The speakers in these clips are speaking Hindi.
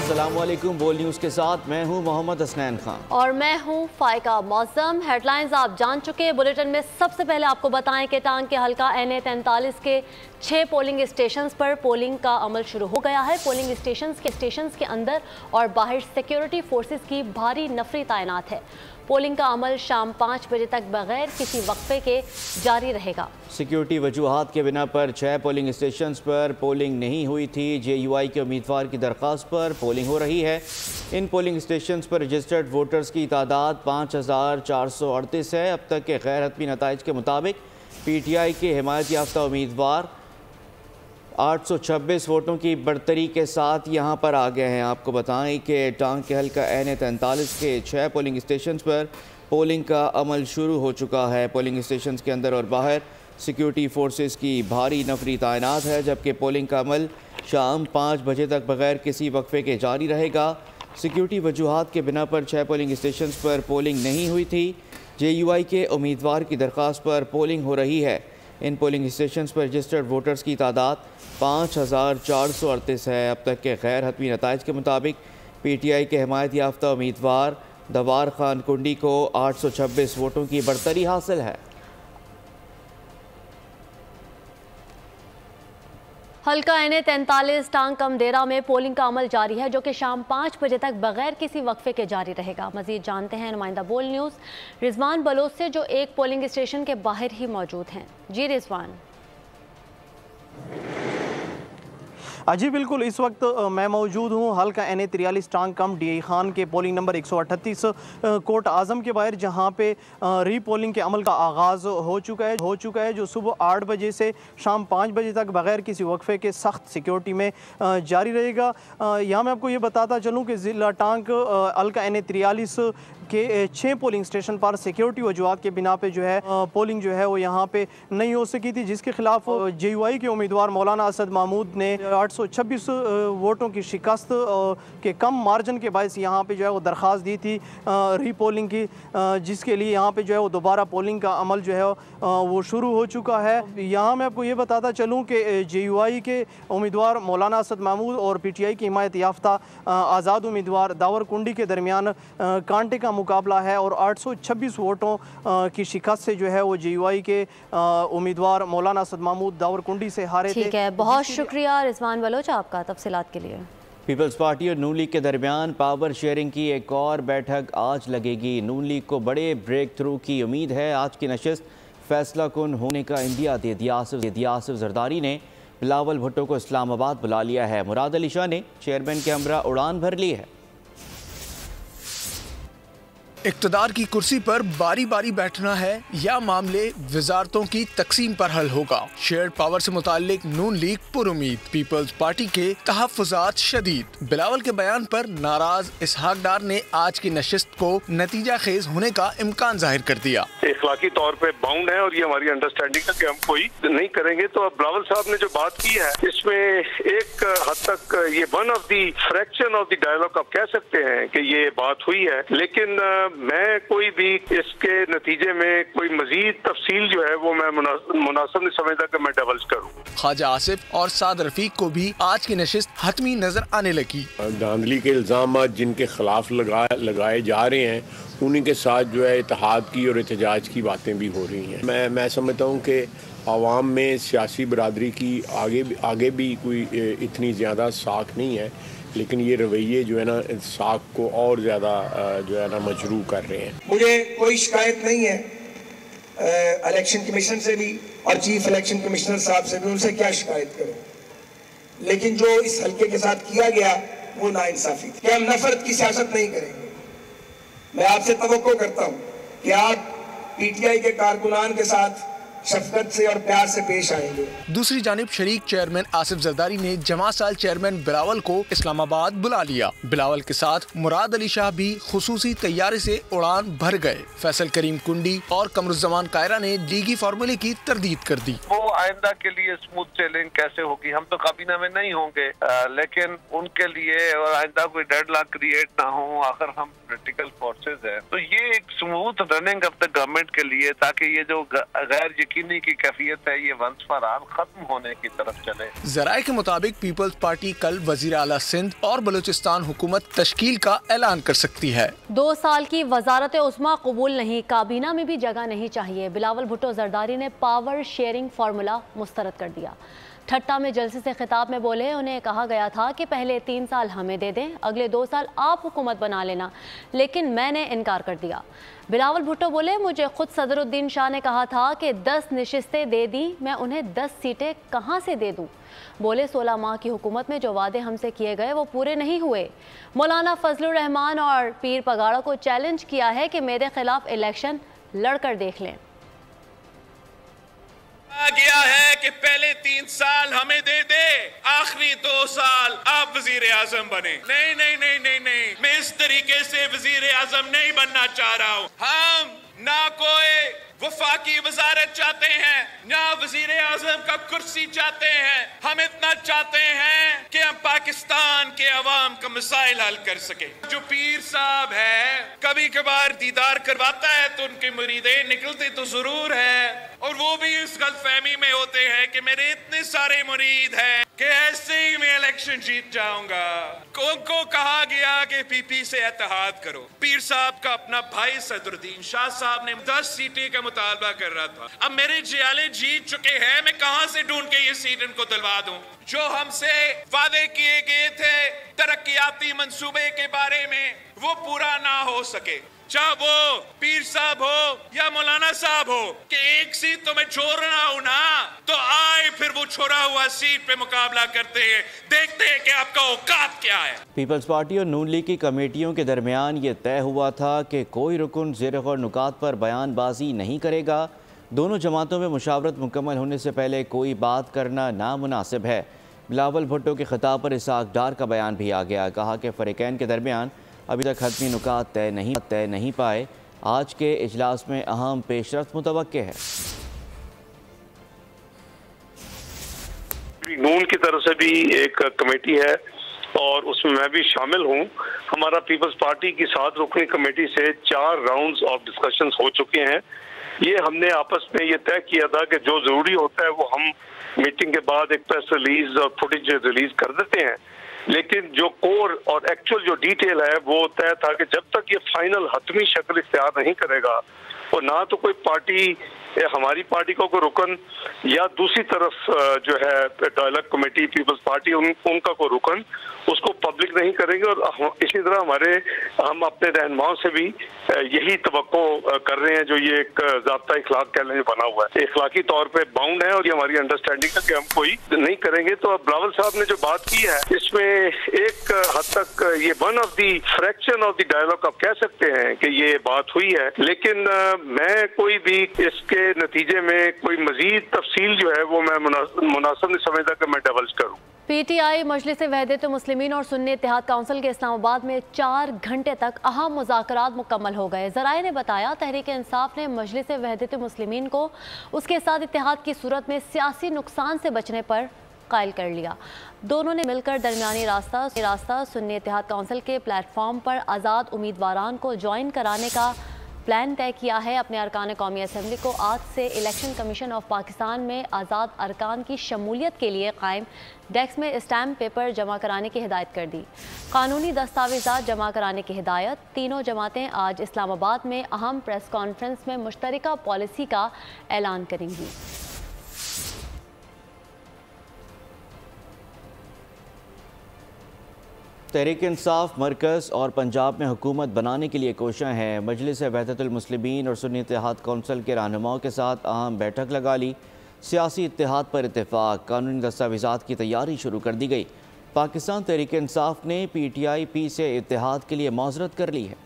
अस्सलामुअलैकुम। बोल न्यूज़ के साथ मैं हूं मोहम्मद हसनैन खान और मैं हूं फाइका मौसम। हेडलाइंस आप जान चुके। बुलेटिन में सबसे पहले आपको बताएं कि टांग के हल्का NA43 के 6 पोलिंग स्टेशंस पर पोलिंग का अमल शुरू हो गया है। पोलिंग स्टेशंस के अंदर और बाहर सिक्योरिटी फोर्सेस की भारी नफरी तैनात है। पोलिंग का अमल शाम 5 बजे तक बगैर किसी वक्फे के जारी रहेगा। सिक्योरिटी वजूहात के बिना पर 6 पोलिंग स्टेशंस पर पोलिंग नहीं हुई थी। JUI के उम्मीदवार की दरख्वास्त पर पोलिंग हो रही है। इन पोलिंग स्टेशंस पर रजिस्टर्ड वोटर्स की तादाद 5438 है। अब तक के गैर हतमी नताइज के मुताबिक PTI के हिमायत याफ्ता उम्मीदवार 826 वोटों की बढ़तरी के साथ यहाँ पर आ गए हैं। आपको बताएं कि टांग के हल्का NA43 के 6 पोलिंग स्टेशंस पर पोलिंग का अमल शुरू हो चुका है। पोलिंग स्टेशंस के अंदर और बाहर सिक्योरिटी फोर्सेस की भारी नफरी तैनात है, जबकि पोलिंग का अमल शाम 5 बजे तक बगैर किसी वक्फे के जारी रहेगा। सिक्योरिटी वजूहात के बिना पर 6 पोलिंग स्टेशंस पर पोलिंग नहीं हुई थी। JUI के उम्मीदवार की दरख्वास्त पर पोलिंग हो रही है। इन पोलिंग स्टेशंस पर रजिस्टर्ड वोटर्स की तादाद 5438 है। अब तक के गैर हतमी नताइज के मुताबिक PTI के हिमायत याफ्ता उम्मीदवार दवार खान कुंडी को 826 वोटों की बढ़तरी हासिल है। हल्का NA43 टांग कमदेरा में पोलिंग का अमल जारी है, जो कि शाम 5 बजे तक बगैर किसी वक्फे के जारी रहेगा। मजीद जानते हैं नुमाइंदा बोल न्यूज़ रिजवान बलोच से, जो एक पोलिंग स्टेशन के बाहर ही मौजूद हैं। जी रिजवान। जी बिल्कुल, इस वक्त मैं मौजूद हूँ हल्का NA43 टांग कम DI खान के पोलिंग नंबर 138 कोर्ट आज़म के बाहर, जहाँ पे री पोलिंग के अमल का आगाज़ हो चुका है जो सुबह 8 बजे से शाम 5 बजे तक बग़ैर किसी वक्फे के सख्त सिक्योरिटी में जारी रहेगा। यहाँ मैं आपको ये बताता चलूँ कि ज़िला टांग हल्का NA43 के 6 पोलिंग स्टेशन पर सिक्योरिटी वजूहात के बिना पे जो है पोलिंग जो है वो यहाँ पे नहीं हो सकी थी, जिसके खिलाफ JUI के उम्मीदवार मौलाना असद महमूद ने 826 वोटों की शिकस्त के कम मार्जिन के बायस यहाँ पे जो है वो दरख्वास्त दी थी री पोलिंग की, जिसके लिए यहाँ पे जो है वो दोबारा पोलिंग का अमल जो है वो शुरू हो चुका है। यहाँ मैं आपको ये बताता चलूँ कि JUI के उम्मीदवार मौलाना असद महमूद और PTI की हिमायत याफ्ता आज़ाद उम्मीदवार दावर कुंडी के दरमियान कांटे का मुकाबला है और 826 वोटों की शिकस्त से जो है वो JUI के उम्मीदवार मौलाना असद महमूद दावर कुंडी से हारे थे। ठीक है, बहुत शुक्रिया रिजवान बलोच आपका तफसीलात के लिए। पीपल्स पार्टी और नून लीग के दरमियान पावर शेयरिंग की एक और बैठक आज लगेगी। नून लीग को बड़े ब्रेक थ्रू की उम्मीद है। आज की नशिस्त फैसला कुन होने का इंदिया दे दिया। आसिफ जरदारी ने बिलावल भुट्टो को इस्लामाबाद बुला लिया है। मुराद अली शाह ने चेयरमैन के हमरा उड़ान भर ली है। इक़्तिदार की कुर्सी पर बारी बारी बैठना है या मामले वजारतों की तकसीम पर हल होगा। शेयर्ड पावर से मुताल्लिक नून लीग पुरुमीद, पीपल्स पार्टी के तहफ़्फ़ुज़ात शदीद। बिलावल के बयान पर नाराज इसहाक डार ने आज की नशिस्त को नतीजा खेज होने का इम्कान जाहिर कर दिया। इखलाकी तौर पे बाउंड है और ये हमारी अंडरस्टैंडिंग है कि हम कोई नहीं करेंगे। तो अब बिलावल साहब ने जो बात की है, इसमें एक हद तक ये one of the fraction of the dialogue आप कह सकते हैं कि ये बात हुई है, लेकिन मैं कोई भी इसके नतीजे में कोई मजीद तफसील जो है वो मैं मुनासिब नहीं समझता कि मैं डबल्स करूँ। ख्वाजा आसिफ और साद रफीक को भी आज की नशिस्त हतमी नजर आने लगी। धांधली के इल्जाम जिनके खिलाफ लगाए जा रहे हैं, उन्हीं के साथ जो है इत्तेहाद की और एहतजाज की बातें भी हो रही हैं। मैं समझता हूँ कि आवाम में सियासी बरादरी की आगे भी कोई इतनी ज़्यादा साख नहीं है, लेकिन ये रवैये जो है ना साख को और ज़्यादा जो है ना मजरू कर रहे हैं। मुझे कोई शिकायत नहीं है इलेक्शन कमीशन से भी और चीफ इलेक्शन कमिश्नर साहब से भी, उनसे क्या शिकायत करूं, लेकिन जो इस हल्के के साथ किया गया वो नाइंसाफी थी। कि हम नफरत की सियासत नहीं करेंगे। मैं आपसे तवक्को करता हूं कि आप PTI के कारकुनान के साथ शफकत से और प्यार से पेश आएंगे। दूसरी जानिब शरीक चेयरमैन आसिफ जरदारी ने जमा साल चेयरमैन बिलावल को इस्लामाबाद बुला लिया। बिलावल के साथ मुराद अली शाह भी खुसूसी तैयारे से उड़ान भर गए। फैसल करीम कुंडी और कमरुज़्ज़मान कायरा ने लीगी फार्मूले की तरदीद कर दी। वो आइंदा के लिए स्मूथ सेलिंग कैसे होगी, हम तो काबीना में नहीं होंगे, लेकिन उनके लिए और आइंदा कोई डेडलॉक क्रिएट ना हो, आखिर हम पॉलिटिकल फोर्सेज है, तो ये एक smooth running of the government के लिए, ताकि ये जो गैर यकीनी की कैफियत है ये वंस फॉर ऑल खत्म होने की तरफ चले। जराये के मुताबिक पीपल्स पार्टी कल वजीर आला सिंध और बलूचिस्तान हुकूमत तश्कील का ऐलान कर सकती है। 2 साल की वजारत उस्मा कबूल नहीं, काबीना में भी जगह नहीं चाहिए। बिलावल भुट्टो जरदारी ने पावर शेयरिंग फार्मूला मुस्तरद कर दिया। ठट्टा में जलसे से खिताब में बोले, उन्हें कहा गया था कि पहले 3 साल हमें दे दें, अगले 2 साल आप हुकूमत बना लेना, लेकिन मैंने इनकार कर दिया। बिलावल भुट्टो बोले, मुझे खुद सदरुद्दीन शाह ने कहा था कि 10 नशिस्तें दे दी, मैं उन्हें 10 सीटें कहाँ से दे दूँ। बोले 16 माह की हुकूमत में जो वादे हमसे किए गए वो पूरे नहीं हुए। मौलाना फजलुर रहमान और पीर पगाड़ा को चैलेंज किया है कि मेरे खिलाफ इलेक्शन लड़कर देख लें। गया है कि पहले 3 साल हमें दे दे, आखिरी 2 साल आप वजीर आजम बने। नहीं नहीं नहीं नहीं नहीं, मैं इस तरीके से वजीर आजम नहीं बनना चाह रहा हूँ। हम ना कोई वफाकी वजारत चाहते हैं, ना वजीर आजम का कुर्सी चाहते हैं। हम इतना चाहते हैं कि हम पाकिस्तान के अवाम का मसाइल हल कर सके। जो पीर साहब है कभी कभार दीदार करवाता है तो उनके मुरीदें निकलते तो जरूर है, और वो भी इस गलतफहमी में होते हैं कि मेरे इतने सारे मुरीद हैं कि ऐसे ही मैं इलेक्शन जीत जाऊंगा। उनको कहा गया कि पीपी से इत्तेहाद करो। पीर साहब का अपना भाई सदरुद्दीन शाह साहब ने 10 सीटें का मुतालबा कर रहा था। अब मेरे जियाले जीत चुके हैं, मैं कहां से ढूंढ के ये सीट इनको दिलवा दूं। जो हमसे वादे किए गए थे तरक्याती मंसूबे के बारे में वो पूरा ना हो सके, चाहे वो पीर साहब हो या मौलाना साहब हो, कि एक सीट तो मैं छोड़ रहा हूं ना, तो आए फिर वो छोड़ा हुआ सीट पे मुकाबला करते हैं, देखते हैं कि आपका औकात क्या है। पीपल्स पार्टी और नून लीग की कमेटियों के दरमियान ये तय हुआ था कि कोई रुकन ज़ेर गौर नुकात पर बयानबाजी नहीं करेगा। दोनों जमातों में मुशावरत मुकम्मल होने से पहले कोई बात करना नामुनासिब है। बिलावल भुट्टो के खिताब पर इसहाक डार का बयान भी आ गया। कहा कि फ़रीक़ैन के दरमियान अभी तक हतमी नुकात तय नहीं पाए। आज के इजलास में अहम पेशरफ्त मुतवक्के है। नून की तरफ से भी एक कमेटी है और उसमें मैं भी शामिल हूँ। हमारा पीपल्स पार्टी की 7 रुकनी कमेटी से 4 राउंड्स ऑफ डिस्कशंस हो चुके हैं। ये हमने आपस में ये तय किया था कि जो जरूरी होता है वो हम मीटिंग के बाद एक प्रेस रिलीज और फुटेज रिलीज कर देते हैं, लेकिन जो कोर और एक्चुअल जो डिटेल है वो तय था कि जब तक ये फाइनल हतमी शक्ल इख्तियार नहीं करेगा और ना तो कोई पार्टी हमारी पार्टी को कोई रुकन या दूसरी तरफ जो है डायलॉग कमेटी पीपल्स पार्टी उनका कोई रुकन, उसको पब्लिक नहीं करेंगे। और इसी तरह हम अपने रहनुमाओं से भी यही तवक्को कर रहे हैं, जो ये एक ज़ाब्ता इखलाक कह लें बना हुआ है, इखलाकी तौर पे बाउंड है और ये हमारी अंडरस्टैंडिंग है कि हम कोई नहीं करेंगे। तो अब बिलावल साहब ने जो बात की है इसमें एक हद तक ये one of the fraction of the dialogue आप कह सकते हैं कि ये बात हुई है, लेकिन मैं कोई भी इसके नतीजे में कोई मजीद तफसील जो है वो मैं मुनासिब नहीं समझता कि मैं डबल्स करूँ। पीटीआई मजलिस वहदत मुस्लिमीन और सुन्नी इत्तेहाद काउंसिल के इस्लामाबाद में 4 घंटे तक अहम मुज़ाकरात मुकम्मल हो गए। ज़राए ने बताया तहरीक इंसाफ ने मजलिस वहदत मुस्लिमीन को उसके साथ इत्तेहाद की सूरत में सियासी नुकसान से बचने पर कायल कर लिया। दोनों ने मिलकर दरमियानी रास्ता सुन्नी इत्तेहाद काउंसिल के प्लेटफॉर्म पर आज़ाद उम्मीदवारान को ज्वाइन कराने का प्लान तय किया है। अपने अरकान कौमी असम्बली को आज से इलेक्शन कमीशन ऑफ पाकिस्तान में आज़ाद अरकान की शमूलियत के लिए कायम डेस्क में स्टैम्प पेपर जमा कराने की हिदायत कर दी। कानूनी दस्तावेज़ात जमा कराने की हिदायत। तीनों जमातें आज इस्लामाबाद में अहम प्रेस कॉन्फ्रेंस में मुश्तरका पॉलिसी का ऐलान करेंगी। तहरीक इंसाफ मरकज़ और पंजाब में हुकूमत बनाने के लिए कोशिश है। मजलिस वहदतुल मुस्लिमीन और सुन्नी इत्तेहाद कौंसिल के रहनुमाओं के साथ अहम बैठक लगा ली। सियासी इत्तेहाद पर इत्तेफाक, कानूनी दस्तावेज़ात की तैयारी शुरू कर दी गई। पाकिस्तान तहरीक इंसाफ ने PTIP से इत्तेहाद के लिए माज़रत कर ली है।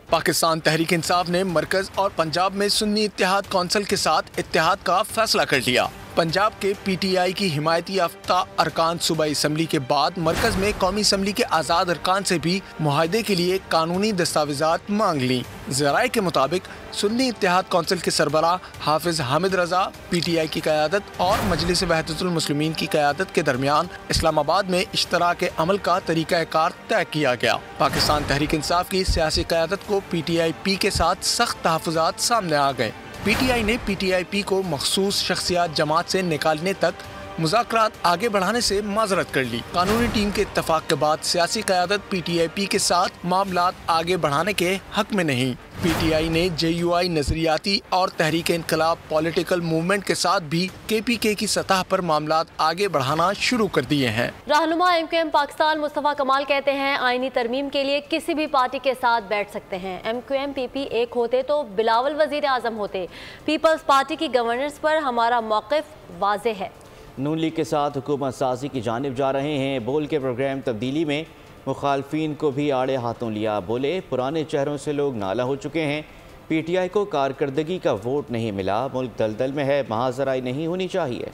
पाकिस्तान तहरीक इंसाफ ने मरकज और पंजाब में सुन्नी इत्तेहाद कौंसिल के साथ इत्तेहाद का फैसला कर लिया। पंजाब के PTI की हिमायती याफ्ता अरकान सूबाई असम्बली के बाद मरकज में कौमी असम्बली के आज़ाद अरकान से भी मुआहदे के लिए कानूनी दस्तावेज़ात मांग ली। ज़राए के मुताबिक सुन्नी इत्तेहाद कौंसिल के सरबराह हाफिज हामिद रजा PTI की क़यादत और मजलिस वहदतुल मुस्लिमीन की क़यादत के दरमियान इस्लामाबाद में इश्तराक अमल का तरीक़ाकार तय किया गया। पाकिस्तान तहरीक इंसाफ की सियासी क़यादत को PTIP के साथ सख्त तहफ़्फ़ुज़ात सामने आ गए। PTI ने PTIP को मखसूस शख्सियात जमात से निकालने तक मुज़ाकरात आगे बढ़ाने से माजरत कर ली। कानूनी टीम के इत्तफाक के बाद सियासी क़यादत PTIP के साथ मामलात आगे बढ़ाने के हक में नहीं। PTI ने JUI नजरियाती और तहरीक इनकलाब पॉलिटिकल मूवमेंट के साथ भी KPK की सतह पर मामलात आगे बढ़ाना शुरू कर दिए हैं। रहनुमा MQM पाकिस्तान मुस्तफ़ा कमाल कहते हैं आईनी तरमीम के लिए किसी भी पार्टी के साथ बैठ सकते हैं। MQM PP एक होते तो बिलावल वज़ीर आज़म होते। पीपल्स पार्टी की गवर्नेंस पर हमारा मौक़िफ़ वाज़ेह है। नून लीग के साथ हुकूमत साजी की जानिब जा रहे हैं। बोल के प्रोग्राम तब्दीली में मुखालफीन को भी आड़े हाथों लिया। बोले पुराने चेहरों से लोग नाला हो चुके हैं। PTI को कारकर्दगी का वोट नहीं मिला। मुल्क दलदल में है, महाजराई नहीं होनी चाहिए।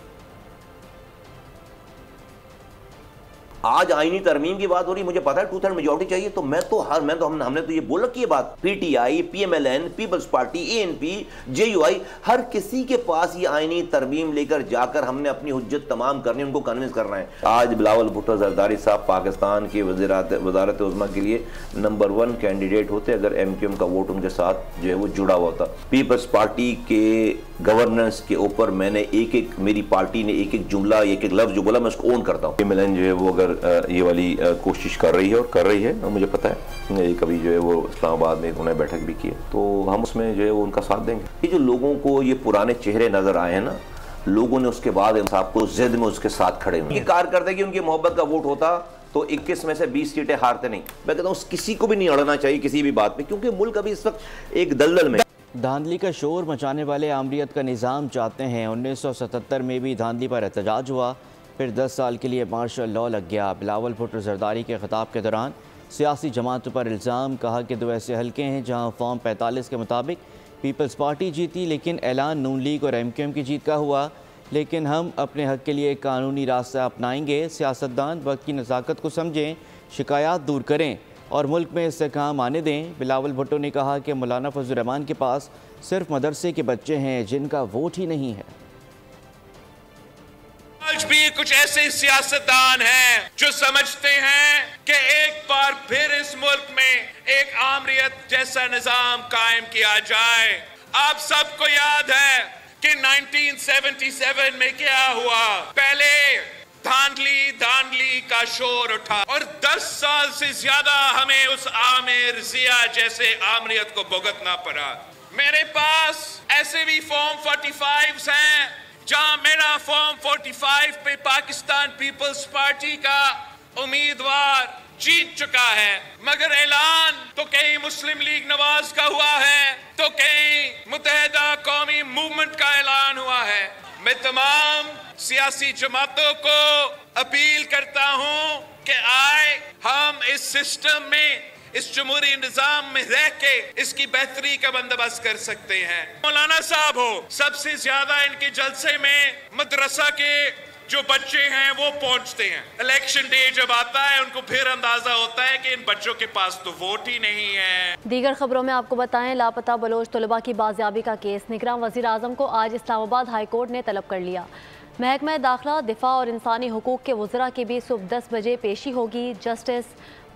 आज आईनी तरमीम की बात हो रही, मुझे पता है 2/3 मेजॉरिटी चाहिए, तो हमने तो ये बोल रखी है बात। PTI, PMLN, People's Party, ANP, JUI, हर किसी के पास ये आईनी तरमीम लेकर जाकर हमने अपनी हुज्जत तमाम करनी, उनको कन्विंस करना है। आज बिलावल भुट्टो जरदारी साहब पाकिस्तान के वज़ारत उज़्मा के लिए नंबर 1 कैंडिडेट होते अगर MQM का वोट उनके साथ जो है वो जुड़ा हुआ था। पीपल्स पार्टी के गवर्नेंस के ऊपर मैंने मेरी पार्टी ने एक जुमला, एक लफ्ज जो बोला, मैं उसको ओन करता हूँ। PMLN जो है वो अगर ये वाली कोशिश कर रही है और कर रही है, और मुझे पता है कभी जो है वो इस्लामाबाद में उन्होंने बैठक भी की है, तो हम उसमें जो है वो उनका साथ देंगे। ये जो लोगों को ये पुराने चेहरे नजर आए हैं ना, लोगों ने उसके बाद साहब को जिद में उसके साथ खड़े हुए। ये कारकर्दगी उनकी मोहब्बत का वोट होता तो 21 में से 20 सीटें हारते नहीं। मैं कहता हूँ किसी को भी नहीं अड़ना चाहिए किसी भी बात में, क्योंकि मुल्क अभी इस वक्त एक दलदल में। धांधली का शोर मचाने वाले आमरीत का निज़ाम चाहते हैं। 1977 में भी धांधली पर एहतजाज हुआ, फिर 10 साल के लिए मार्शल लॉ लग गया। बिलावल भुट्टो जरदारी के खिताब के दौरान सियासी जमातों पर इल्ज़ाम, कहा कि 2 ऐसे हल्के हैं जहां फॉर्म 45 के मुताबिक पीपल्स पार्टी जीती, लेकिन ऐलान नून लीग और MQM की जीत का हुआ। लेकिन हम अपने हक़ के लिए कानूनी रास्ता अपनाएंगे। सियासतदान वक्त की नज़ाकत को समझें, शिकायत दूर करें और मुल्क में इस्तेकाम आने दें। बिलावल भुट्टो ने कहा कि मौलाना फजल रहमान के पास सिर्फ मदरसे के बच्चे हैं जिनका वोट ही नहीं है। आज भी कुछ ऐसे सियासतदान हैं जो समझते हैं कि एक बार फिर इस मुल्क में एक आमरीत जैसा निजाम कायम किया जाए। आप सबको याद है कि 1977 में क्या हुआ। पहले धांधली का शोर उठा और 10 साल से ज्यादा हमें उस आमिर जिया जैसे आमरीत को भुगतना पड़ा। मेरे पास ऐसे भी फॉर्म 45 हैं जहां मेरा फॉर्म 45 पे पाकिस्तान पीपल्स पार्टी का उम्मीदवार जीत चुका है, मगर ऐलान तो कहीं मुस्लिम लीग नवाज का हुआ है, तो कहीं मुत्तहिदा कौमी मूवमेंट का ऐलान हुआ है। मैं तमाम सियासी जमातों को अपील करता हूं कि आए हम इस सिस्टम में, इस जमहूरी निजाम में रह के इसकी बेहतरी का बंदोबस्त कर सकते हैं। मौलाना साहब हो, सबसे ज्यादा इनके जलसे में मदरसा के जो बच्चे हैं वो पहुंचते हैं। इलेक्शन डे जब आता है उनको फिर अंदाजा होता है कि इन बच्चों के पास तो वोट ही नहीं है। दीगर खबरों में आपको बताएं, लापता बलोच तलबा की बाजियाबी का केस निगरान वज़ीर आज़म को आज इस्लामाबाद हाई कोर्ट ने तलब कर लिया। महकमा दाखिला, दिफा और इंसानी हुकूक के वज़रा की भी सुबह 10 बजे पेशी होगी। जस्टिस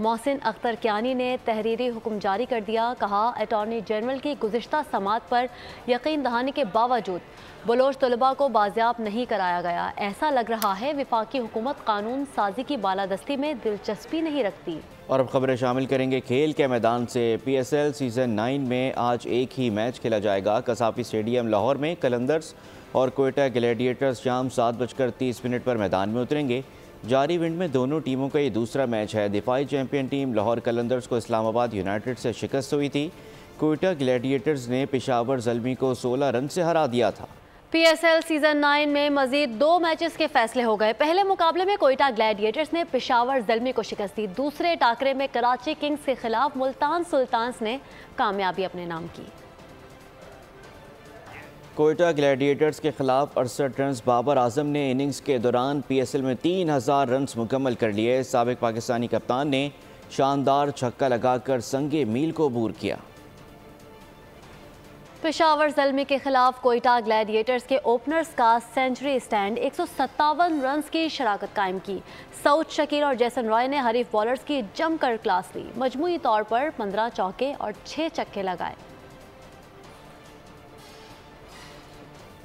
मोहसिन अख्तर कियानी ने तहरीरी हुक्म जारी कर दिया। कहा, अटॉर्नी जनरल की गुज़िश्ता समात पर यकीन दहानी के बावजूद बलोच तलबा को बाजियाब नहीं कराया गया। ऐसा लग रहा है वफाकी हुकूमत कानून साजी की बालादस्ती में दिलचस्पी नहीं रखती। और अब खबरें शामिल करेंगे खेल के मैदान से। PSL सीज़न 9 में आज एक ही मैच खेला जाएगा। कसाफी स्टेडियम लाहौर में कलंदर्स और कोयटा ग्लैडिएटर्स शाम 7:30 पर मैदान में उतरेंगे। जारी विंड में दोनों टीमों का ये दूसरा मैच है। दिफाई चैंपियन टीम लाहौर कलंदर्स को इस्लामाबाद यूनाइटेड से शिकस्त हुई थी। कोयटा ग्लैडिएटर्स ने पेशावर ज़ल्मी को 16 रन से हरा दिया था। PSL सीजन 9 में मजीद 2 मैचेस के फैसले हो गए। पहले मुकाबले में कोयटा ग्लैडिएटर्स ने पेशावर ज़ल्मी को शिकस्त दी। दूसरे टाकरे में कराची किंग्स के खिलाफ मुल्तान सुल्तान्स ने कामयाबी अपने नाम की। कोयटा ग्लैडिएटर्स के खिलाफ 68 रन बाबर आजम ने इनिंग्स के दौरान PSL में 3000 रन मुकम्मल कर लिए। साबिक पाकिस्तानी कप्तान ने शानदार छक्का लगाकर संगे मील को अबूर किया। पेशावर ज़ल्मी के खिलाफ कोयटा ग्लैडिएटर्स के ओपनर्स का सेंचुरी स्टैंड 157 रन की शराकत कायम की। सऊद शकीर और जैसन रॉय ने हरीफ बॉलर्स की जमकर क्लास ली। मजमूई तौर पर 15 चौके और 6 छक्के लगाए।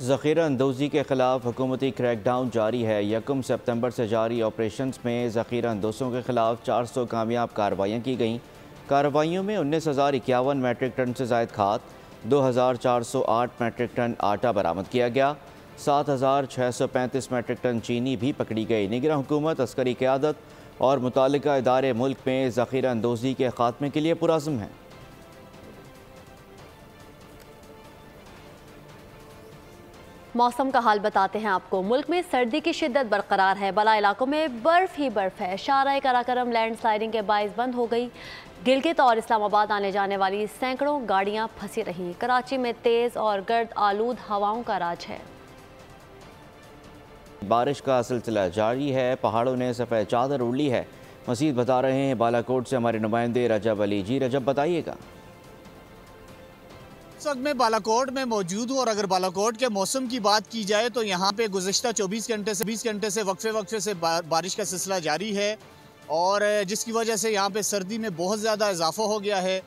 ज़ख़ीरा अंदोज़ी के ख़िलाफ़ हुकूमती क्रैकडाउन जारी है। 1 सितंबर से जारी ऑपरेशंस में ज़ख़ीरा अंदोज़ों के ख़िलाफ़ 400 कामयाब कार्रवाइयाँ की गईं। कार्रवाइयों में 19,051 मैट्रिक टन से ज़ायद खाद, 2,408 मैट्रिक टन आटा बरामद किया गया। 7,635 मैट्रिक टन चीनी भी पकड़ी गई। निगरान हुकूमत, अस्करी क़यादत और मुतालिका इदारे मुल्क में ज़ख़ीरा अंदोज़ी के ख़ात्मे के लिए पुरअज़्म हैं। मौसम का हाल बताते हैं आपको। मुल्क में सर्दी की शिद्दत बरकरार है। बला इलाकों में बर्फ़ ही बर्फ़ है। शारा कराकरम लैंडस्लाइडिंग के बाइस बंद हो गई। गिलगित और इस्लामाबाद आने जाने वाली सैकड़ों गाड़ियां फंसी रहीं। कराची में तेज़ और गर्द आलूद हवाओं का राज है। बारिश का सिलसिला जारी है। पहाड़ों ने सफ़ेद चादर ओढ़ ली है। मज़ीद बता रहे हैं बालाकोट से हमारे नुमाइंदे रजब अली। जी रजब, बताइएगा। इस वक्त मैं बालाकोट में मौजूद हूँ और अगर बालाकोट के मौसम की बात की जाए तो यहाँ पे गुज़िश्ता 24 घंटे से वक्फे से बारिश का सिलसिला जारी है और जिसकी वजह से यहाँ पे सर्दी में बहुत ज़्यादा इजाफा हो गया है।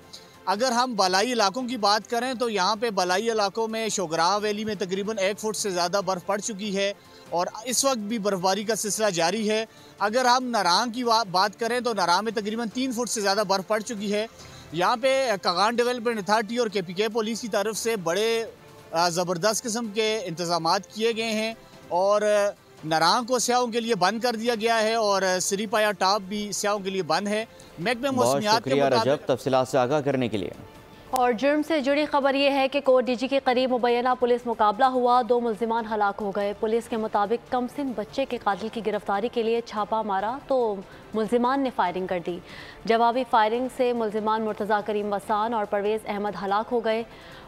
अगर हम बलाई इलाकों की बात करें तो यहाँ पे बलाई इलाकों में शोगरा वैली में तकरीबन 1 फुट से ज़्यादा बर्फ़ पड़ चुकी है और इस वक्त भी बर्फ़बारी का सिलसिला जारी है। अगर हम नारांग की बात करें तो नारांग में तकरीबन 3 फुट से ज़्यादा बर्फ़ पड़ चुकी है। यहाँ पे कागान डेवलपमेंट अथॉरिटी और KPK पुलिस की तरफ से बड़े ज़बरदस्त किस्म के इंतज़ामात किए गए हैं और नारांग को स्याहों के लिए बंद कर दिया गया है और सिरीपाया टॉप भी स्याहों के लिए बंद है। महकमे मौसमियात के मुताबिक तफसीलात से आगाह करने के लिए। और जुर्म से जुड़ी खबर ये है कि कोट DG के करीब मुबैना पुलिस मुकाबला हुआ। 2 मुल्जिमान हलाक हो गए। पुलिस के मुताबिक कमसिन बच्चे के कातिल की गिरफ्तारी के लिए छापा मारा तो मुल्जिमान ने फायरिंग कर दी। जवाबी फायरिंग से मुल्जिमान मुर्तज़ा करीम वसान और परवेज़ अहमद हलाक हो गए।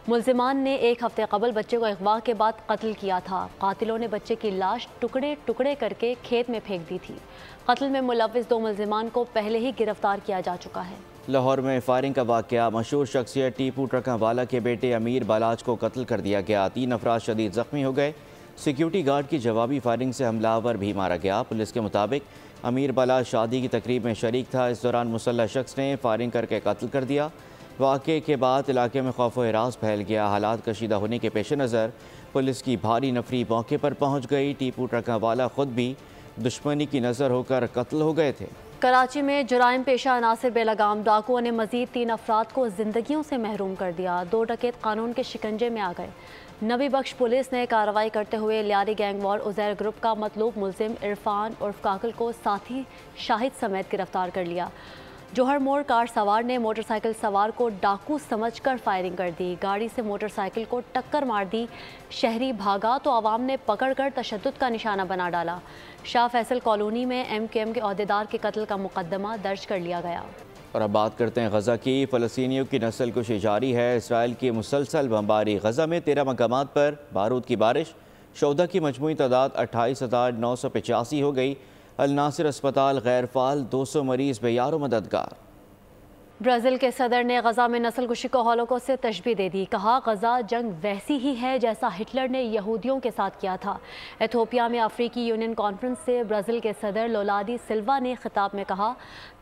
मुल्जिमान ने 1 हफ्ते कबल बच्चे को अगवा के बाद कत्ल किया था। कातिलों ने बच्चे की लाश टुकड़े टुकड़े करके खेत में फेंक दी थी। कत्ल में मुलव्विस 2 मुल्जिमान को पहले ही गिरफ्तार किया जा चुका है। लाहौर में फायरिंग का वाक़या। मशहूर शख्सियत टीपू ट्रकावाला के बेटे अमीर बालाज को कत्ल कर दिया गया। 3 अफराद शदीद ज़ख्मी हो गए। सिक्योरिटी गार्ड की जवाबी फायरिंग से हमलावर भी मारा गया। पुलिस के मुताबिक अमीर बालाज शादी की तकरीब में शरीक था। इस दौरान मुसल्लह शख्स ने फायरिंग करके कत्ल कर दिया। वाक़े के बाद इलाके में खौफ व हिरास फैल गया। हालात कशीदा होने के पेश नज़र पुलिस की भारी नफरी मौके पर पहुँच गई। टीपू ट्रकावाला खुद भी दुश्मनी की नज़र होकर कत्ल हो गए थे। कराची में जुराइम पेशा अनासिर बेलगाम डाकुओं ने मजीद 3 अफराद को जिंदगियों से महरूम कर दिया। 2 डकैत कानून के शिकंजे में आ गए। नबी बख्श पुलिस ने कार्रवाई करते हुए Lyari gang war Uzair group का मतलूब मुल्जिम इरफान उर्फ काकल को साथी शाहिद समेत गिरफ्तार कर लिया। जोहर मोड़ कार सवार ने मोटरसाइकिल सवार को डाकू समझकर फायरिंग कर दी। गाड़ी से मोटरसाइकिल को टक्कर मार दी। शहरी भागा तो आवाम ने पकड़कर तशद्दुद का निशाना बना डाला। शाह फैसल कॉलोनी में MKM के अहदेदार के कत्ल का मुकदमा दर्ज कर लिया गया। और अब बात करते हैं गज़ा की। फ़लस्तीनियों की नस्ल कुशी जारी है। इसराइल की मुसलसल बमबारी। गज़ा में 13 मकामात पर बारूद की बारिश। शोधा की मजमूई तादाद 28,985 हो गई। अल नासिर अस्पताल गैर फाल, 200 मरीज बेयारो मददगार। ब्राज़ील के सदर ने गज़ा में नस्ल कुशी को हॉलोकॉस्ट से तशबीह दे दी। कहा गज़ा जंग वैसी ही है जैसा हिटलर ने यहूदियों के साथ किया था। एथियोपिया में अफ्रीकी यूनियन कॉन्फ्रेंस से ब्राज़ील के सदर लोलादी सिल्वा ने खिताब में कहा,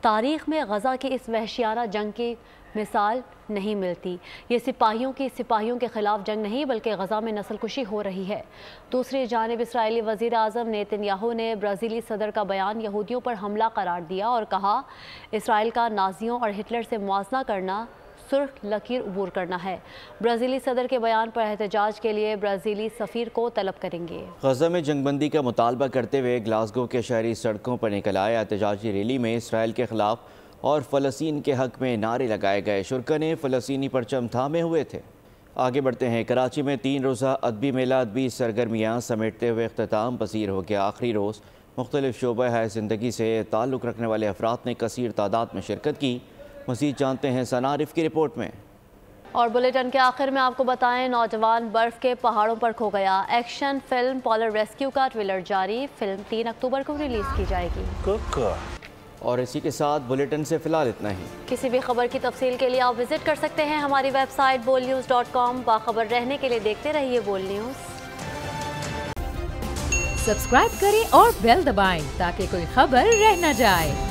तारीख़ में गज़ा की इस वहशियाना जंग की मिसाल नहीं मिलती। ये सिपाहियों के ख़िलाफ़ जंग नहीं बल्कि गज़ा में नस्ल कुशी हो रही है। दूसरी जानिब इसराइली वज़ीर आज़म नेतन्याहू ने ब्राज़ीली सदर का बयान यहूदियों पर हमला करार दिया और कहा इसराइल का नाज़ियों और हिटलर से मुआवजा करना सुर्ख लकीर उबूर करना है। ब्राज़ीली सदर के बयान पर एहतजाज के लिए ब्राज़ीली सफ़ीर को तलब करेंगे। गज़ा में जंगबंदी का मुतालबा करते हुए ग्लासगो के शहरी सड़कों पर निकल आए। एहतजाजी रैली में इसराइल के ख़िलाफ़ और फ़लस्तीन के हक़ में नारे लगाए गए। शुरका ने फ़लस्तीनी परचम थामे हुए थे। आगे बढ़ते हैं। कराची में 3 रोज़ा अदबी मेला अदबी सरगर्मियाँ समेटते हुए अख्ताम पसीर हो गया। आखिरी रोज़ मुख्तलिफ शोबा है ज़िंदगी से ताल्लुक़ रखने वाले अफराद ने कसीर तादाद में शिरकत की। मज़ीद जानते हैं सना आरिफ की रिपोर्ट में। और बुलेटिन के आखिर में आपको बताएं, नौजवान बर्फ़ के पहाड़ों पर खो गया। एक्शन फिल्म पोलर रेस्क्यू का ट्रेलर जारी। फिल्म 3 अक्टूबर को रिलीज़ की जाएगी। और इसी के साथ बुलेटिन से फ़िलहाल इतना ही। किसी भी खबर की तफसील के लिए आप विजिट कर सकते हैं हमारी वेबसाइट bolnews.com। बाखबर रहने के लिए देखते रहिए बोल न्यूज़। सब्सक्राइब करें और बेल दबाएं ताकि कोई खबर रह न जाए।